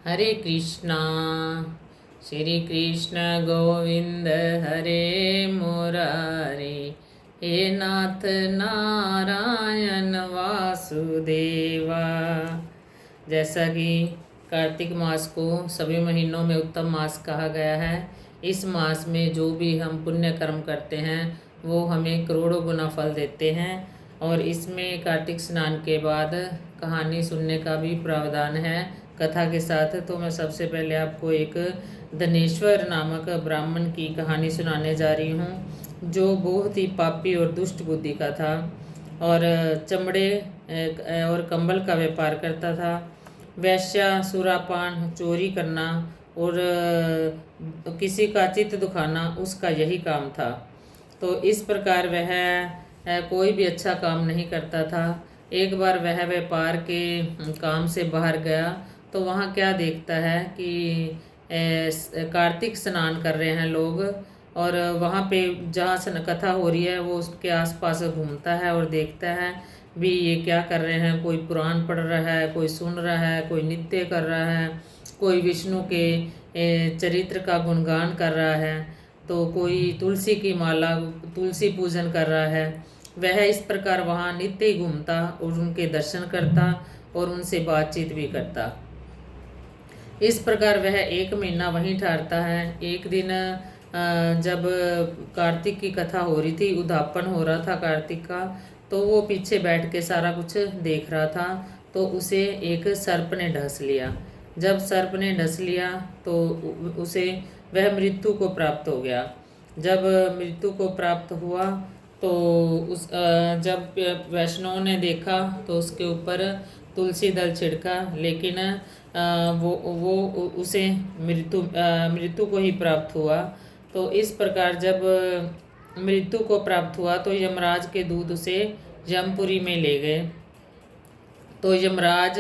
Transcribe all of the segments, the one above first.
हरे कृष्णा श्री कृष्ण गोविंद हरे मुरारे, हे नाथ नारायण वासुदेवा। जैसा कि कार्तिक मास को सभी महीनों में उत्तम मास कहा गया है, इस मास में जो भी हम पुण्य कर्म करते हैं वो हमें करोड़ों गुना फल देते हैं। और इसमें कार्तिक स्नान के बाद कहानी सुनने का भी प्रावधान है कथा के साथ। तो मैं सबसे पहले आपको एक धनेश्वर नामक ब्राह्मण की कहानी सुनाने जा रही हूँ, जो बहुत ही पापी और दुष्ट बुद्धि का था और चमड़े और कंबल का व्यापार करता था। वैश्या, सुरापान, चोरी करना और किसी का चित्त दुखाना उसका यही काम था। तो इस प्रकार वह कोई भी अच्छा काम नहीं करता था। एक बार वह व्यापार के काम से बाहर गया तो वहाँ क्या देखता है कि कार्तिक स्नान कर रहे हैं लोग, और वहाँ पे जहाँ कथा हो रही है वो उसके आसपास घूमता है और देखता है भी ये क्या कर रहे हैं। कोई पुराण पढ़ रहा है, कोई सुन रहा है, कोई नृत्य कर रहा है, कोई विष्णु के चरित्र का गुणगान कर रहा है, तो कोई तुलसी की माला, तुलसी पूजन कर रहा है। वह इस प्रकार वहाँ नित्य ही घूमता और उनके दर्शन करता और उनसे बातचीत भी करता। इस प्रकार वह एक महीना वहीं ठहरता है। एक दिन जब कार्तिक की कथा हो रही थी, उद्यापन हो रहा था कार्तिक का, तो वो पीछे बैठ के सारा कुछ देख रहा था। तो उसे एक सर्प ने डस लिया। जब सर्प ने डस लिया तो उसे वह मृत्यु को प्राप्त हो गया। जब मृत्यु को प्राप्त हुआ तो जब वैष्णव ने देखा तो उसके ऊपर तुलसी दल छिड़का, लेकिन वो उसे मृत्यु को ही प्राप्त हुआ। तो इस प्रकार जब मृत्यु को प्राप्त हुआ तो यमराज के दूत उसे यमपुरी में ले गए। तो यमराज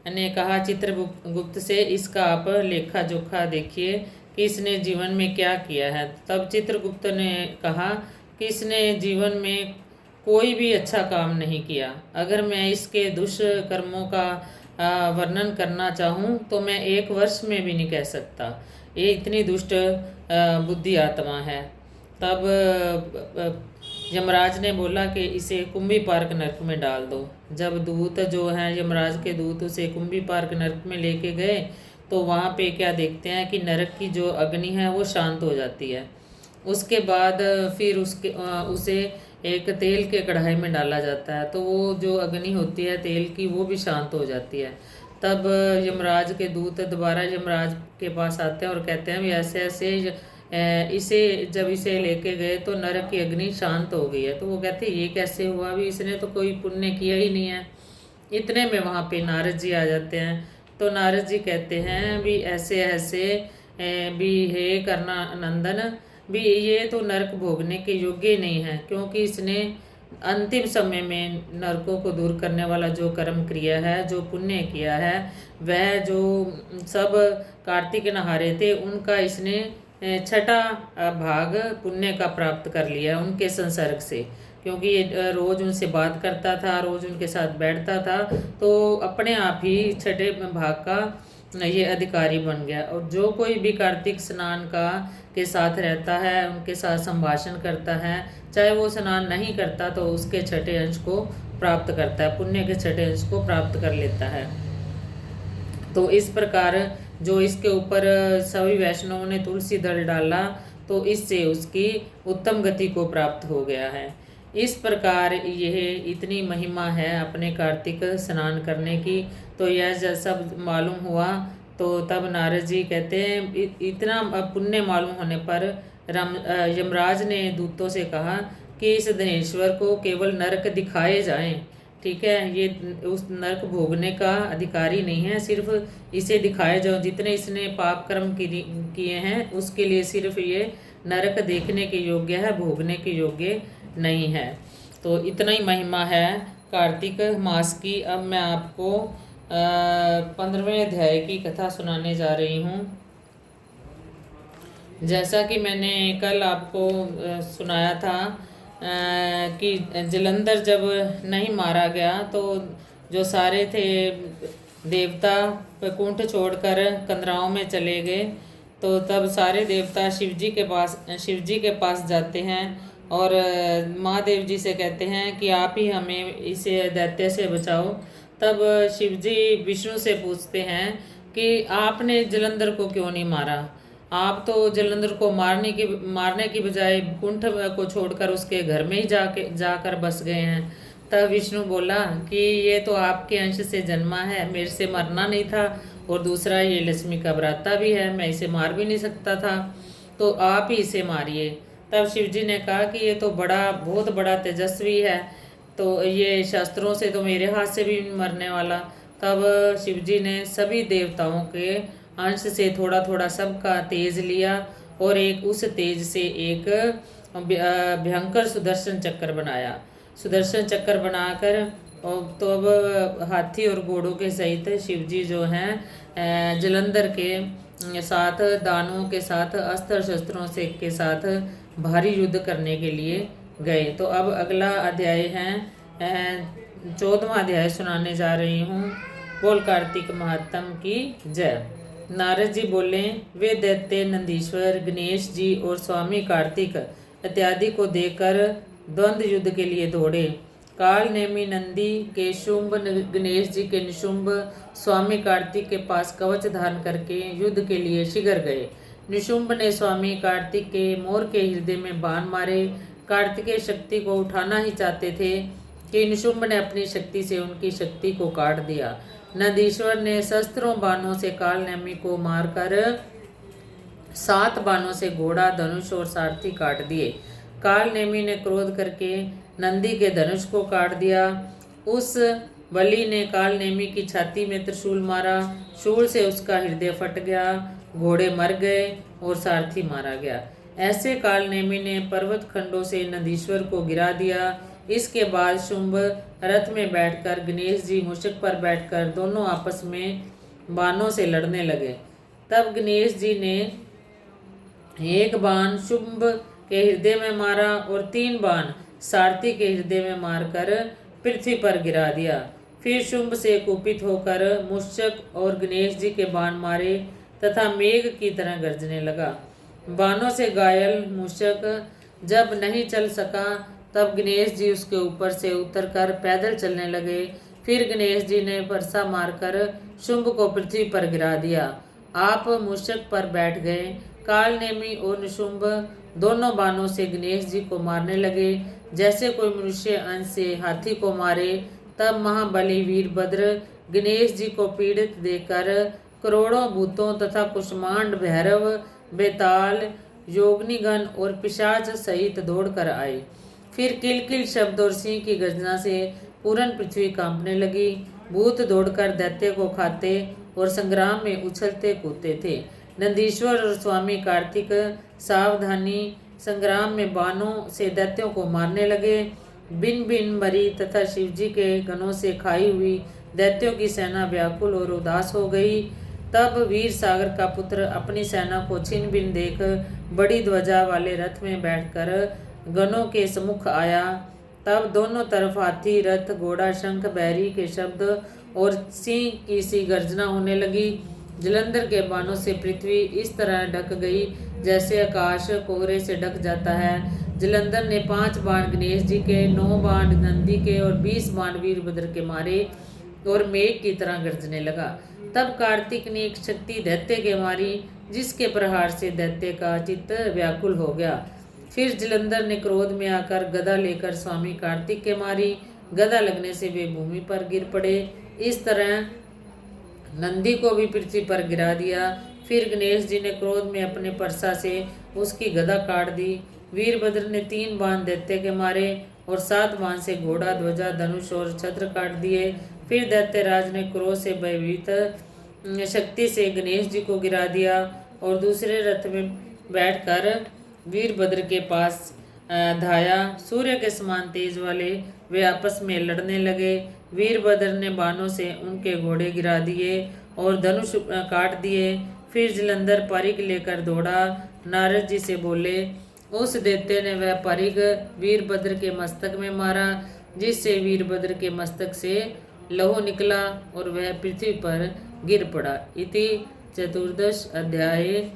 ने कहा चित्रगुप्त से, इसका आप लेखा जोखा देखिए कि इसने जीवन में क्या किया है। तब चित्रगुप्त ने कहा कि इसने जीवन में कोई भी अच्छा काम नहीं किया। अगर मैं इसके दुष्कर्मों का वर्णन करना चाहूँ तो मैं 1 वर्ष में भी नहीं कह सकता। ये इतनी दुष्ट बुद्धि आत्मा है। तब यमराज ने बोला कि इसे कुंभी पार्क नरक में डाल दो। जब दूत जो हैं यमराज के दूत उसे कुंभी पार्क नरक में लेके गए तो वहाँ पे क्या देखते हैं कि नरक की जो अग्नि है वो शांत हो जाती है। उसके बाद फिर उसे एक तेल के कढ़ाई में डाला जाता है, तो वो जो अग्नि होती है तेल की वो भी शांत हो जाती है। तब यमराज के दूत दोबारा यमराज के पास आते हैं और कहते हैं भी ऐसे ऐसे इसे लेके गए तो नरक की अग्नि शांत हो गई है। तो वो कहते ये कैसे हुआ, भी इसने तो कोई पुण्य किया ही नहीं है। इतने में वहाँ पे नारद जी आ जाते हैं। तो नारद जी कहते हैं भी ऐसे ऐसे भी हे करना नंदन, भी ये तो नरक भोगने के योग्य नहीं है, क्योंकि इसने अंतिम समय में नरकों को दूर करने वाला जो कर्म क्रिया है, जो पुण्य किया है, वह जो सब कार्तिक नहारे थे उनका इसने छठा भाग पुण्य का प्राप्त कर लिया उनके संसर्ग से। क्योंकि ये रोज उनसे बात करता था, रोज उनके साथ बैठता था, तो अपने आप ही छठे भाग का ये अधिकारी बन गया। और जो कोई भी कार्तिक स्नान का के साथ रहता है, उनके साथ संभाषण करता है, चाहे वो स्नान नहीं करता तो उसके छठे अंश को प्राप्त करता है, पुण्य के छठे अंश को प्राप्त कर लेता है। तो इस प्रकार जो इसके ऊपर सभी वैष्णवों ने तुलसी दल डाला तो इससे उसकी उत्तम गति को प्राप्त हो गया है। इस प्रकार यह इतनी महिमा है अपने कार्तिक स्नान करने की। तो यह जब सब मालूम हुआ तो तब नारद जी कहते हैं इतना पुण्य मालूम होने पर यमराज ने दूतों से कहा कि इस धनेश्वर को केवल नरक दिखाए जाएं। ठीक है, ये उस नरक भोगने का अधिकारी नहीं है, सिर्फ इसे दिखाए जाओ। जितने इसने पाप कर्म किए हैं उसके लिए सिर्फ ये नरक देखने के योग्य है, भोगने के योग्य नहीं है। तो इतना ही महिमा है कार्तिक मास की। अब मैं आपको 15वें अध्याय की कथा सुनाने जा रही हूँ। जैसा कि मैंने कल आपको सुनाया था कि जलंधर जब नहीं मारा गया तो जो सारे थे देवता वैकुंठ छोड़कर कंदराओं में चले गए। तो तब सारे देवता शिव जी के पास जाते हैं और महादेव जी से कहते हैं कि आप ही हमें इसे दैत्य से बचाओ। तब शिव जी विष्णु से पूछते हैं कि आपने जलंधर को क्यों नहीं मारा। आप तो जलंधर को मारने की बजाय कुंठ को छोड़कर उसके घर में ही जाकर बस गए हैं। तब विष्णु बोला कि ये तो आपके अंश से जन्मा है, मेरे से मरना नहीं था, और दूसरा ये लक्ष्मी का भ्राता भी है, मैं इसे मार भी नहीं सकता था, तो आप ही इसे मारिए। तब शिव जी ने कहा कि ये तो बहुत बड़ा तेजस्वी है, तो ये शस्त्रों से तो मेरे हाथ से भी मरने वाला। तब शिव जी ने सभी देवताओं के अंश से थोड़ा थोड़ा सबका तेज लिया और उस तेज से एक भयंकर सुदर्शन चक्र बनाया। सुदर्शन चक्र बनाकर और तो अब हाथी और घोड़ों के सहित शिव जी जो हैं जलंधर के साथ दानवों के साथ अस्त्र शस्त्रों से के साथ भारी युद्ध करने के लिए गए। तो अब अगला अध्याय है 14वां अध्याय सुनाने जा रही हूँ। बोल कार्तिक महात्म की जय। नारद जी बोले, वे दैत्य नंदीश्वर, गणेश जी और स्वामी कार्तिक इत्यादि को देखकर द्वंद्व युद्ध के लिए दौड़े। काल नेमी नंदी के शुंभ, गणेश जी के निशुंभ, स्वामी कार्तिक के पास कवच धारण करके युद्ध के लिए शीघ्र गए। निशुंभ ने स्वामी कार्तिक के मोर के हृदय में बाण मारे। कार्तिकेय शक्ति को उठाना ही चाहते थे कि निशुंभ ने अपनी शक्ति से उनकी शक्ति को काट दिया। नंदीश्वर ने शस्त्रों बाणों से काल नेमी को मारकर 7 बाणों से घोड़ा, धनुष और सारथी काट दिए। काल नेमी ने क्रोध करके नंदी के धनुष को काट दिया। उस बलि ने काल नेमी की छाती में त्रिशूल मारा। शूल से उसका हृदय फट गया, घोड़े मर गए और सारथी मारा गया। ऐसे काल नेमी ने पर्वत खंडों से नंदीश्वर को गिरा दिया। इसके बाद शुंभ रथ में बैठकर, गणेश जी मूषक पर बैठकर दोनों आपस में बाणों से लड़ने लगे। तब गणेश जी ने एक बाण शुंभ के हृदय में मारा और 3 बाण सारथी के हृदय में मारकर पृथ्वी पर गिरा दिया। फिर शुंभ से कुपित होकर मूषक और गणेश जी के बाण मारे तथा मेघ की तरह गरजने लगा। बाणों से घायल मूषक जब नहीं चल सका तब गणेश जी उसके ऊपर से उतरकर पैदल चलने लगे। फिर गणेश जी ने परसा मारकर शुंभ को पृथ्वी पर गिरा दिया। आप मूषक पर बैठ गए। काल नेमी और निशुंभ दोनों बाणों से गणेश जी को मारने लगे जैसे कोई मनुष्य अंश से हाथी को मारे। तब महाबली वीरभद्र गणेश जी को पीड़ित देखकर करोड़ों भूतों तथा कुष्मांड, भैरव, बेताल, योगनिगण और पिशाच सहित दौड़कर आए। फिर किलकिल शब्द और सिंह की गर्जना से पूर्ण पृथ्वी कांपने लगी। भूत दौड़कर दैत्य को खाते और संग्राम में उछलते कूदते थे। नंदीश्वर और स्वामी कार्तिक सावधानी संग्राम में बाणों से दैत्यों को मारने लगे। बिन बिन मरी तथा शिवजी के गणों से खाई हुई दैत्यों की सेना व्याकुल और उदास हो गई। तब वीर सागर का पुत्र अपनी सेना को छिन बिन देख बड़ी ध्वजा वाले रथ में बैठकर गणों के सम्मुख आया। तब दोनों तरफ हाथी, रथ, घोड़ा, शंख, बैरी के शब्द और सिंह की सी गर्जना होने लगी। जलंधर के बाणों से पृथ्वी इस तरह ढक गई जैसे आकाश कोहरे से ढक जाता है। जलंधर ने 5 बाण गणेश जी के, 9 बाण नंदी के और 20 बाण वीरभद्र के मारे और मेघ की तरह गरजने लगा। तब कार्तिक ने एक शक्ति दैत्य के मारी जिसके प्रहार से दैत्य का चित्त व्याकुल हो गया। फिर जलंधर ने क्रोध में आकर गदा लेकर स्वामी कार्तिक के मारी। गदा लगने से वे भूमि पर गिर पड़े। इस तरह नंदी को भी पृथ्वी पर गिरा दिया। फिर गणेश जी ने क्रोध में अपने परसा से उसकी गदा काट दी। वीरभद्र ने 3 बाण दैत्य के मारे और 7 बाण से घोड़ा, ध्वजा, धनुष और छत्र काट दिए। फिर दैत्यराज ने क्रोध से भयभीत शक्ति से गणेश जी को गिरा दिया और दूसरे रथ में बैठकर वीरभद्र के पास धाया। सूर्य के समान तेज वाले वे आपस में लड़ने लगे। वीरभद्र ने बाणों से उनके घोड़े गिरा दिए और धनुष काट दिए। फिर जलंधर परिघ लेकर दौड़ा। नारद जी से बोले, उस दैत्य ने वह परिघ वीरभद्र के मस्तक में मारा जिससे वीरभद्र के मस्तक से लहू निकला और वह पृथ्वी पर गिर पड़ा। इति चतुर्दश अध्याय।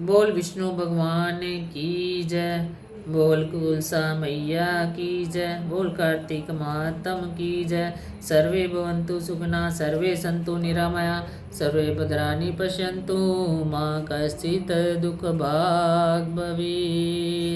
बोल विष्णु भगवान की जय। बोल कुलसा मैया की जय। बोल कार्तिक महात्म की जय। सर्वे भवन्तु सुखिनः सर्वे सन्तु निरामया सर्वे भद्राणि पश्यन्तु मा कश्चित् दुःखभाग् भवेत्।